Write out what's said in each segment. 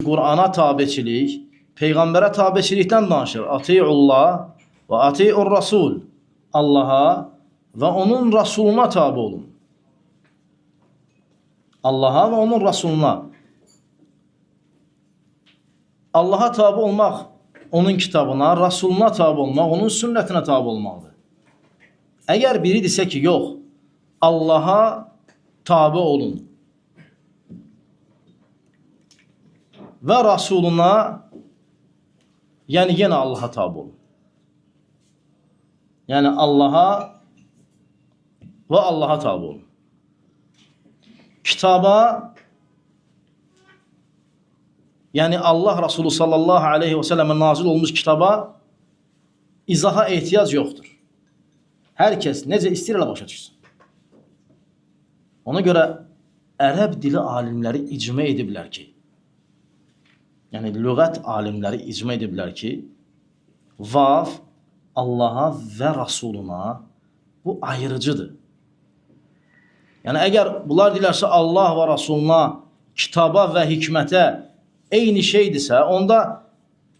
Qur'ana tabeçilik, Peyğəmbərə tabeçilikdən danışır. Atiullah və atiur Rasul. Allaha və onun Rasuluna tabi olun. Allaha və onun Rasuluna. Allaha tabi olmaq, onun kitabına, Rasuluna tabi olmaq, onun sünnətinə tabi olmaqdır. Əgər biri desə ki, yox, Allaha tabi olun və Rasuluna, yəni yenə Allaha tabi olun. Yəni Allaha və Allaha tabi olun. Kitaba, yəni Allah Resulü sallallahu aleyhi və səlləmə nazil olmuş kitaba izaha ehtiyac yoxdur. Hər kəs necə istəyir elə başa düşsün. Ona görə ərəb dili alimləri icma ediblər ki, yəni lüğət alimləri icma ediblər ki, vav Allaha və Rasuluna bu ayrıcıdır. Yəni əgər bunlar dilərsə Allah və Rasuluna, kitaba və hikmətə eyni şeydirsə, onda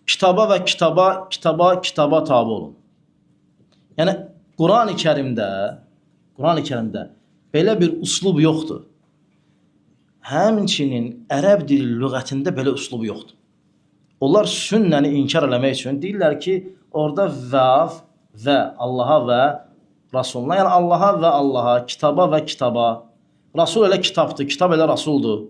kitaba və kitaba tabi olun. Yəni Qur'an-ı Kərimdə belə bir uslub yoxdur. Həmçinin ərəb dili lüğətində belə uslubu yoxdur. Onlar sünnəni inkar eləmək üçün deyirlər ki, orada vav və Allaha və Rasuluna, yəni Allaha və Allaha, kitaba və kitaba. Rasul elə kitabdır, kitab elə Rasuldur.